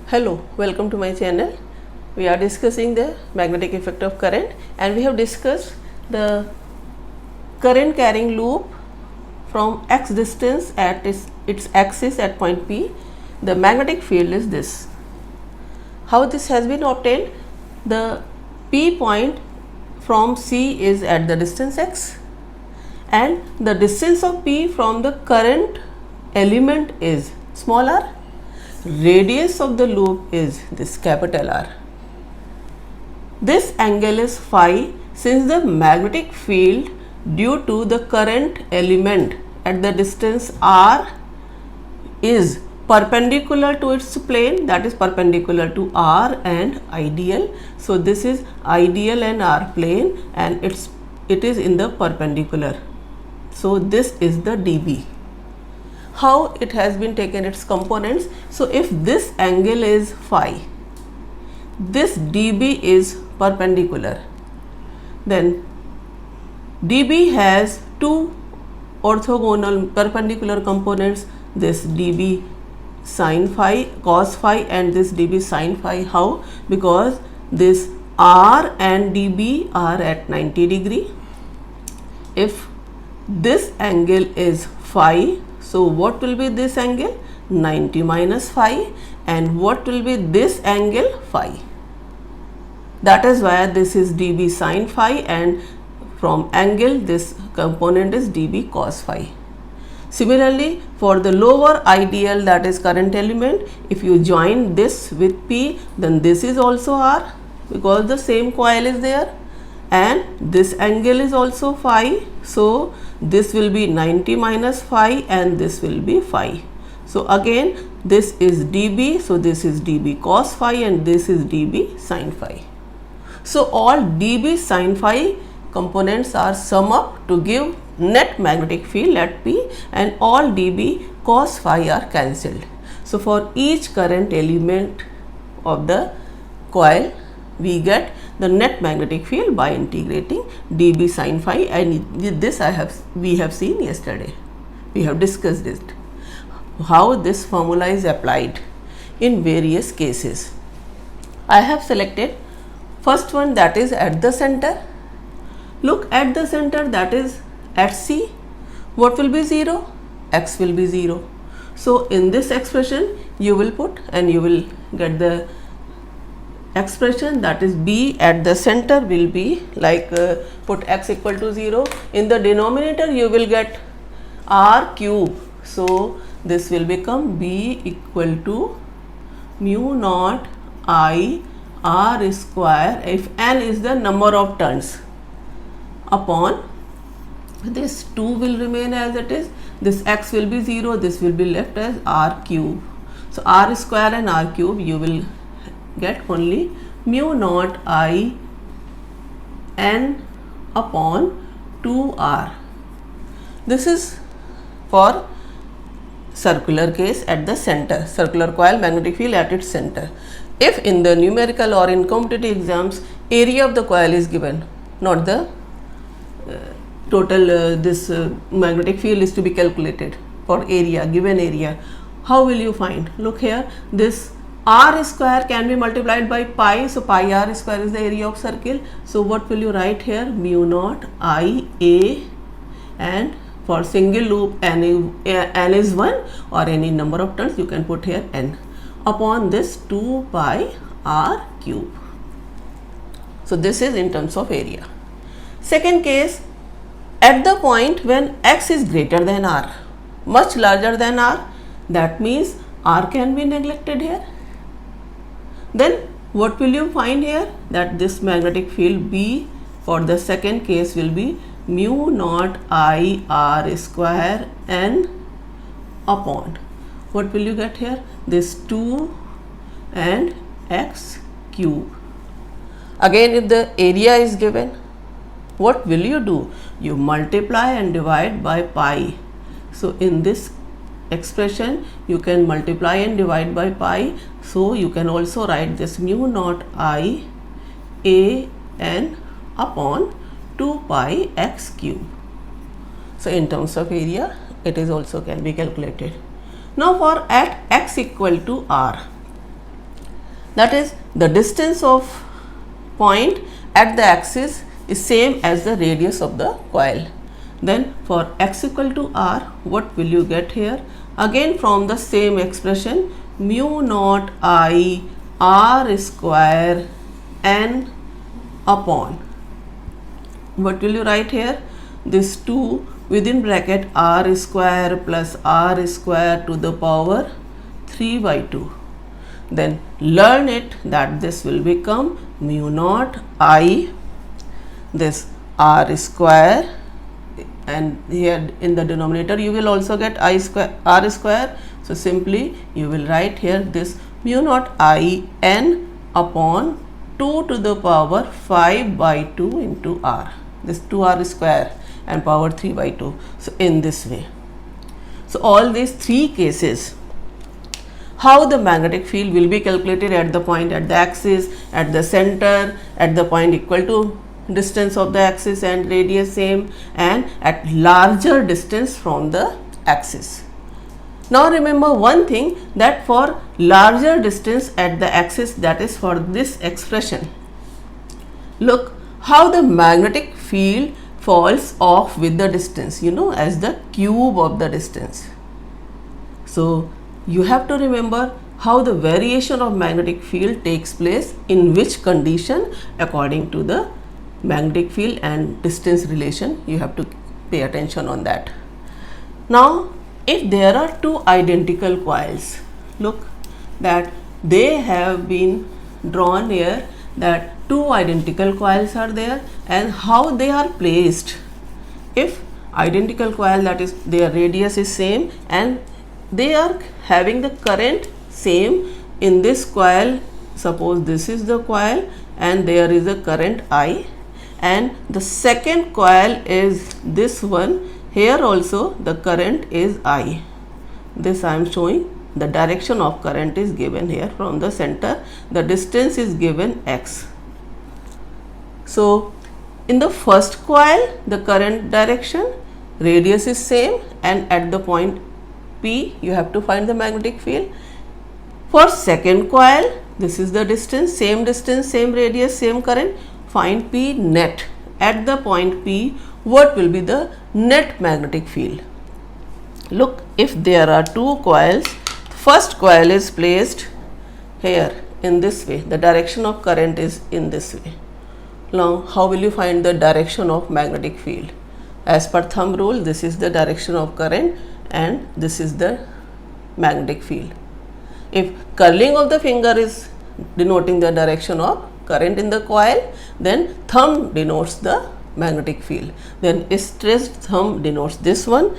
Hello, welcome to my channel. We are discussing the magnetic effect of current, and we have discussed the current carrying loop from x distance at its axis at point P. The magnetic field is this. How this has been obtained? The P point from C is at the distance x, and the distance of P from the current element is small r. Radius of the loop is this capital R. This angle is phi since the magnetic field due to the current element at the distance r is perpendicular to its plane, that is perpendicular to r and ideal. So this is ideal and r plane, and it is in the perpendicular. So this is the dB. How it has been taken its components? So if this angle is phi, this dB is perpendicular, then dB has two orthogonal perpendicular components, this dB sin phi cos phi and this dB sin phi. How? Because this r and dB are at 90 degree. If this angle is phi, so what will be this angle? 90 minus phi. And what will be this angle? Phi. That is why this is dB sin phi, and from angle this component is dB cos phi. Similarly, for the lower ideal, that is current element, if you join this with P, then this is also R because the same coil is there, and this angle is also phi. So this will be 90 minus phi and this will be phi. So again this is dB, so this is dB cos phi and this is dB sin phi. So all dB sin phi components are sum up to give net magnetic field at P, and all dB cos phi are cancelled. So for each current element of the coil we get the net magnetic field by integrating dB sin phi, and this we have seen yesterday. We have discussed it. How this formula is applied in various cases. I have selected first one, that is at the center. Look at the center, that is at C. What will be 0? X will be 0. So in this expression you will put and you will get the expression, that is B at the center will be like put x equal to 0. In the denominator you will get r cube. So this will become B equal to mu naught I r square, if n is the number of turns, upon this 2 will remain as it is, this x will be 0, this will be left as r cube. So r square and r cube you will get only mu naught I n upon 2r. This is for circular case at the center, circular coil magnetic field at its center. If in the numerical or in competitive exams area of the coil is given, not the total this magnetic field is to be calculated for area, given area, how will you find? Look here, this r square can be multiplied by pi, so pi r square is the area of circle. So what will you write here? Mu naught I a, and for single loop n is 1 or any number of turns you can put here n upon this 2 pi r cube. So this is in terms of area. Second case, at the point when x is greater than r, much larger than r, that means r can be neglected here. Then what will you find here? That this magnetic field B for the second case will be mu naught I r square n upon, what will you get here? This 2 and x cube. Again, if the area is given, what will you do? You multiply and divide by pi. So in this expression you can multiply and divide by pi. So you can also write this mu naught I a n upon 2 pi x cube. So in terms of area it is also can be calculated. Now for at x equal to r, that is the distance of point at the axis is same as the radius of the coil. Then for x equal to r, what will you get here? Again from the same expression, mu naught I r square n upon, what will you write here? This 2 within bracket r square plus r square to the power 3 by 2. Then learn it that this will become mu naught I, this r square, and here in the denominator you will also get I square r square. So simply you will write here this mu naught I n upon 2 to the power 5 by 2 into r, this 2r square and power 3 by 2. So in this way. So all these three cases, how the magnetic field will be calculated at the point at the axis, at the center, at the point equal to distance of the axis and radius same, and at larger distance from the axis. Now remember one thing, that for larger distance at the axis, that is for this expression, look how the magnetic field falls off with the distance, as the cube of the distance. So you have to remember how the variation of magnetic field takes place in which condition according to the magnetic field and distance relation. You have to pay attention on that. Now if there are two identical coils, look that they have been drawn here, that two identical coils are there, and how they are placed. If identical coil, that is their radius is same and they are having the current same in this coil, suppose this is the coil and there is a current I, and the second coil is this one, here also the current is I. This I am showing, the direction of current is given here from the center, the distance is given x. So in the first coil the current direction, radius is same, and at the point P you have to find the magnetic field. For second coil, this is the distance, same radius, same current, find P net. At the point P, what will be the net magnetic field? Look, if there are two coils, first coil is placed here in this way, the direction of current is in this way. Now how will you find the direction of magnetic field? As per thumb rule, this is the direction of current and this is the magnetic field. If curling of the finger is denoting the direction of current in the coil, then thumb denotes the magnetic field. Then stressed thumb denotes this one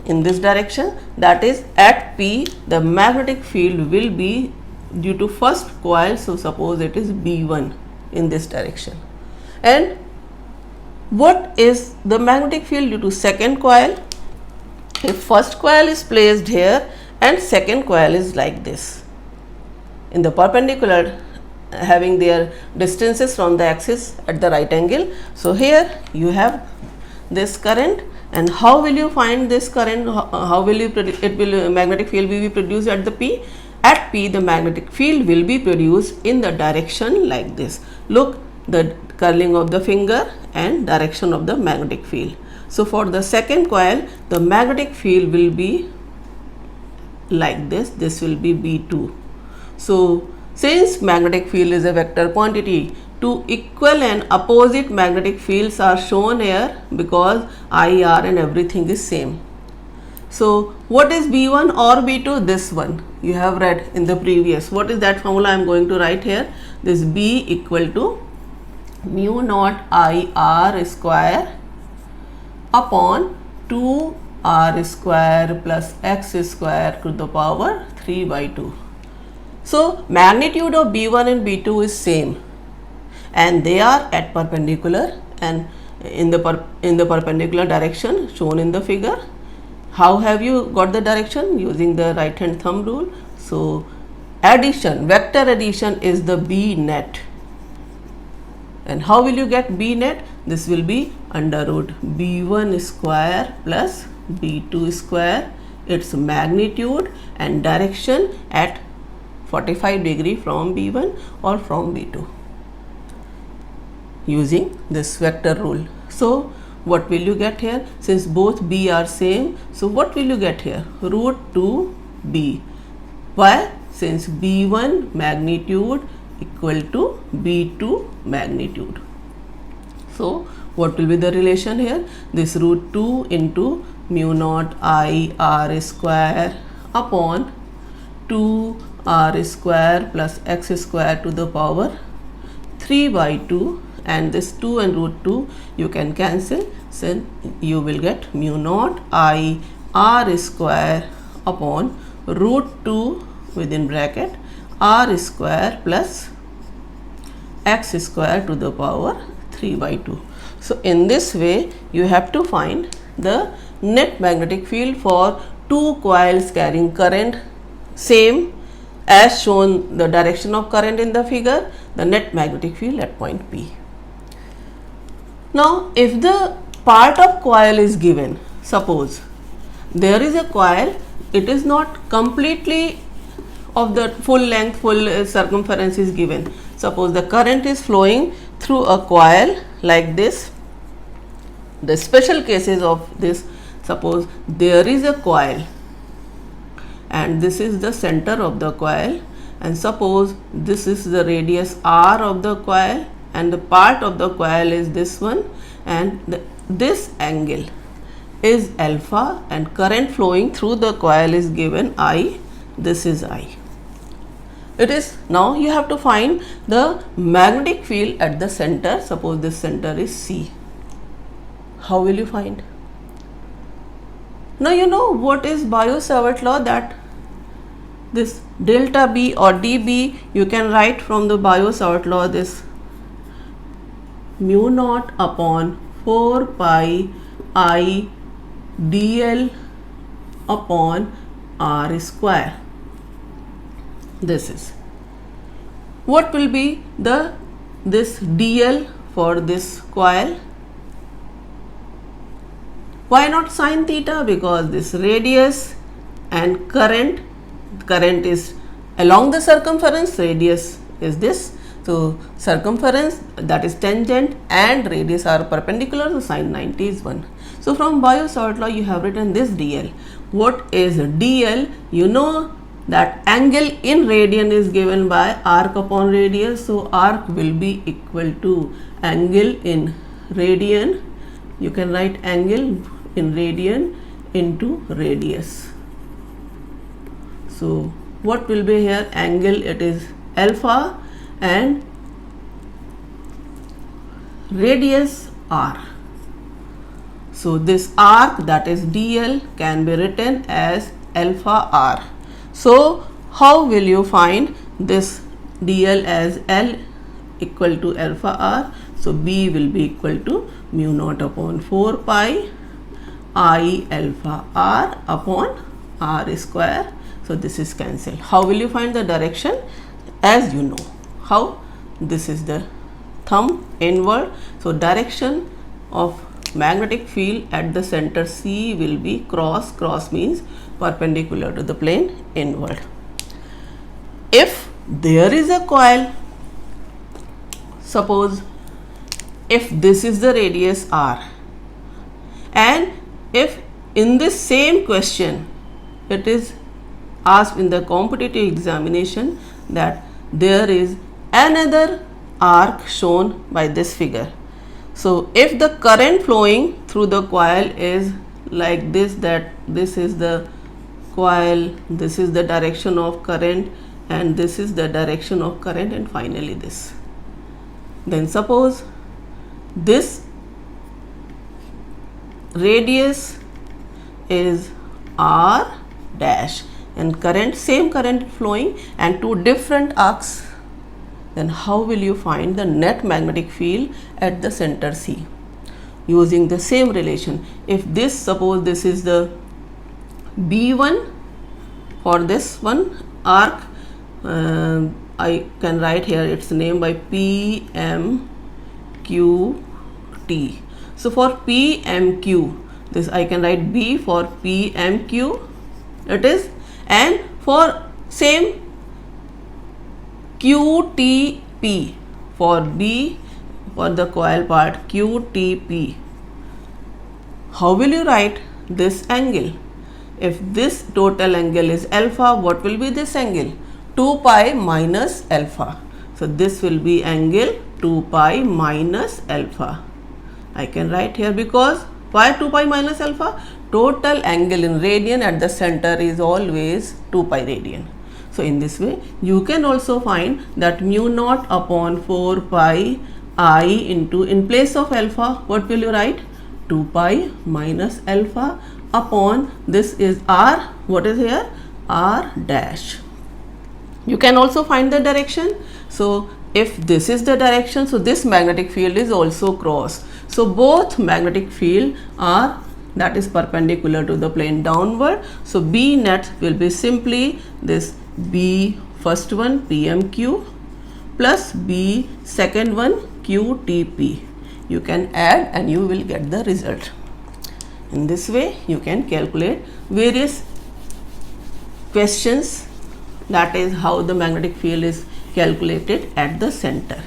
in this direction, that is at P the magnetic field will be due to first coil, so suppose it is B1 in this direction. And what is the magnetic field due to second coil? If first coil is placed here and second coil is like this in the perpendicular, having their distances from the axis at the right angle. So here you have this current, and how will you find this current? How will you magnetic field will be produced at the P? At P the magnetic field will be produced in the direction like this. Look, the curling of the finger and direction of the magnetic field. So for the second coil the magnetic field will be like this, this will be B2. So since magnetic field is a vector quantity, two equal and opposite magnetic fields are shown here because I, R and everything is same. So what is B1 or B2? This one you have read in the previous. What is that formula I am going to write here? This B equal to mu naught I R square upon 2 R square plus X square to the power 3 by 2. So magnitude of B1 and B2 is same and they are at perpendicular and in the perpendicular direction shown in the figure. How have you got the direction? Using the right hand thumb rule. So addition, vector addition is the B net. And how will you get B net? This will be under root B1 square plus B2 square, its magnitude and direction at 45 degree from B1 or from B2 using this vector rule. So what will you get here? Since both B are same, so what will you get here? Root 2B. Why? Since B1 magnitude equal to B2 magnitude. So what will be the relation here? This root 2 into mu naught I r square upon 2 r square plus x square to the power 3 by 2, and this 2 and root 2 you can cancel, so you will get mu naught I r square upon root 2 within bracket r square plus x square to the power 3 by 2. So in this way you have to find the net magnetic field for two coils carrying current same as shown the direction of current in the figure, the net magnetic field at point P. Now if the part of coil is given, suppose there is a coil, it is not completely of the full length, full circumference is given. Suppose the current is flowing through a coil like this. The special cases of this, suppose there is a coil and this is the center of the coil, and suppose this is the radius r of the coil and the part of the coil is this one, and this angle is alpha and current flowing through the coil is given I, this is I. It is, now you have to find the magnetic field at the center. Suppose this center is C. How will you find? Now you know what is Biot-Savart law, that this delta B or dB you can write from the Biot-Savart law, this mu naught upon 4 pi I dl upon r square. This is what will be the this dl for this coil. Why not sine theta? Because this radius and current is along the circumference, radius is this, so circumference, that is tangent, and radius are perpendicular, so sine 90 is 1. So from Biot-Savart law you have written this dl. What is dl? You know that angle in radian is given by arc upon radius, so arc will be equal to angle in radian. You can write angle in radian into radius. So what will be here? Angle, it is alpha, and radius r. So this arc, that is dl, can be written as alpha r. So how will you find this dl as L equal to alpha r? So B will be equal to mu naught upon 4 pi I alpha r upon r square. So this is cancelled. How will you find the direction? As you know how, this is the thumb inward. So direction of magnetic field at the center C will be cross. Cross means perpendicular to the plane inward. If there is a coil, suppose if this is the radius r, and if in this same question it is asked in the competitive examination that there is another arc shown by this figure. So if the current flowing through the coil is like this, that this is the coil, this is the direction of current, and this is the direction of current, and finally this, then suppose this radius is r dash and current, same current flowing and two different arcs, then how will you find the net magnetic field at the center C? Using the same relation. If this, suppose this is the B1 for this one arc, I can write here its name by PMQT. So for PMQ, this I can write B for PMQ, it is, and for same QTP for B, for the coil part, QTP. How will you write this angle? If this total angle is alpha, what will be this angle? 2 pi minus alpha. So this will be angle 2 pi minus alpha. I can write here, because why 2 pi minus alpha? Total angle in radian at the center is always 2 pi radian. So in this way you can also find that mu naught upon 4 pi I into, in place of alpha, what will you write? 2 pi minus alpha upon, this is R, what is here? R dash. You can also find the direction. So if this is the direction, so this magnetic field is also cross. So both magnetic field are, that is perpendicular to the plane downward. So B net will be simply this B first one PMQ plus B second one QTP. You can add and you will get the result. In this way you can calculate various questions, that is how the magnetic field is calculated at the center.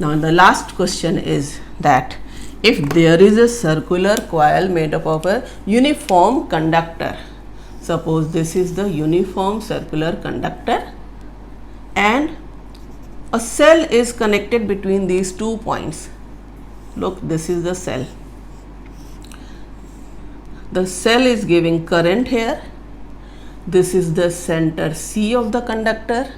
Now the last question is that if there is a circular coil made up of a uniform conductor, suppose this is the uniform circular conductor and a cell is connected between these 2 points. Look, this is the cell. The cell is giving current here. This is the center C of the conductor,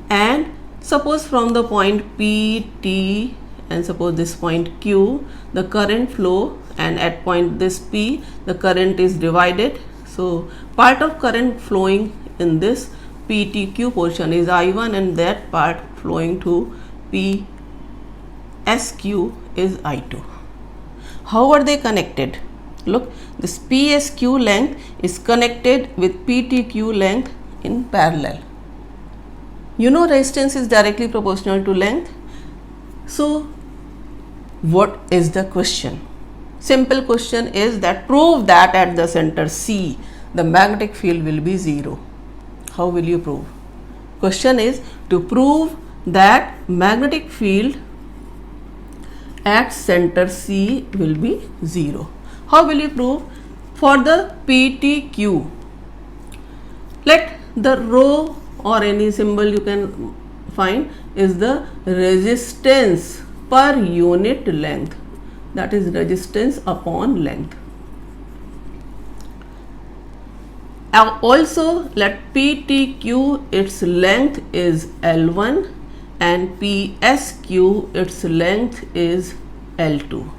and suppose from the point P, T, and suppose this point Q, the current flow, and at point this P, the current is divided. So part of current flowing in this PTQ portion is I1, and that part flowing to PSQ is I2. How are they connected? Look, this PSQ length is connected with PTQ length in parallel. You know resistance is directly proportional to length. So what is the question? Simple question is that prove that at the center C the magnetic field will be 0. How will you prove? Question is to prove that magnetic field at center C will be 0. How will you prove? For the PTQ, let the rho or any symbol you can find is the resistance per unit length, that is resistance upon length. Also let PTQ, its length is L1, and PSQ, its length is L2.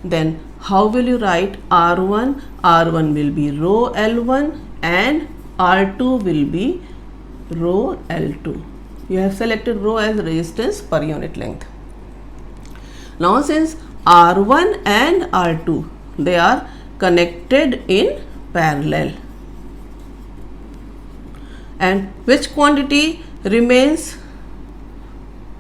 Then how will you write R1? R1 will be rho L1 and R2 will be rho L2. You have selected rho as resistance per unit length. Now since R1 and R2, they are connected in parallel, and which quantity remains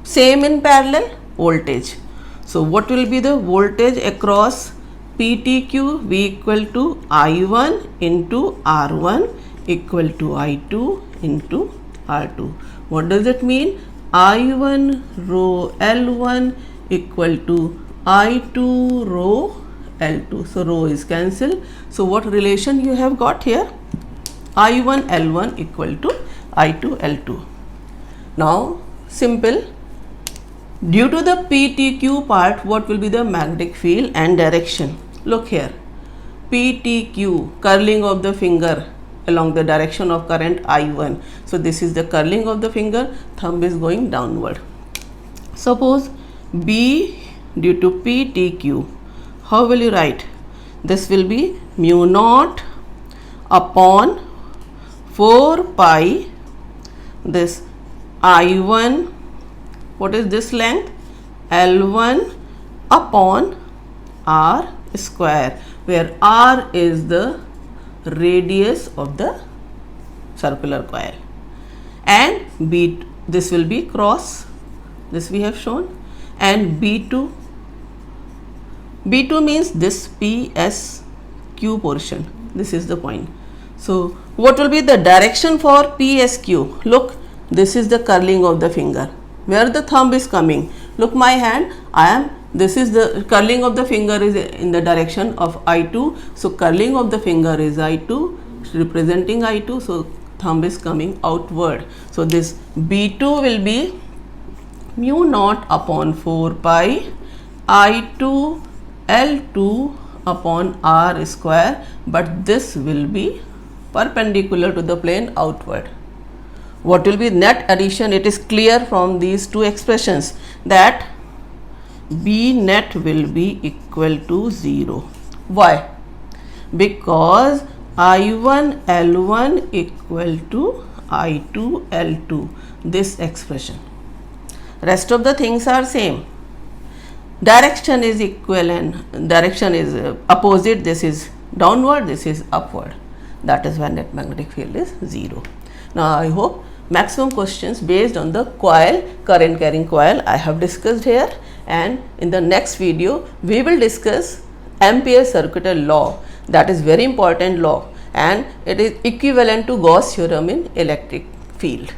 same in parallel? Voltage. So what will be the voltage across PTQ? V equal to I1 into R1 equal to I2 into R2. What does it mean? I1 rho L1 equal to I2 rho L2. So rho is cancelled. So what relation you have got here? I1 L1 equal to I2 L2. Now simple. Due to the PTQ part, what will be the magnetic field and direction? Look here, PTQ, curling of the finger along the direction of current I1. So this is the curling of the finger, thumb is going downward. Suppose B due to PTQ, how will you write? This will be mu naught upon 4 pi this I1, what is this length? L1 upon R square, where R is the radius of the circular coil, and B, this will be cross, this we have shown, and B2 means this PSQ portion, this is the point. So what will be the direction for PSQ? Look, this is the curling of the finger, where the thumb is coming. Look my hand, this is the curling of the finger is in the direction of I2. So curling of the finger is I2, representing I2. So thumb is coming outward. So this B2 will be mu naught upon 4 pi I2 L2 upon R square, but this will be perpendicular to the plane outward. What will be net addition? It is clear from these two expressions that B net will be equal to 0. Why? Because I1 L1 equal to I2 L2, this expression. Rest of the things are same. Direction is equivalent, direction is opposite, this is downward, this is upward. That is when net magnetic field is 0. Now I hope maximum questions based on the coil, current carrying coil I have discussed here, and in the next video we will discuss Ampere's circuital law. That is very important law, and it is equivalent to Gauss theorem in electric field.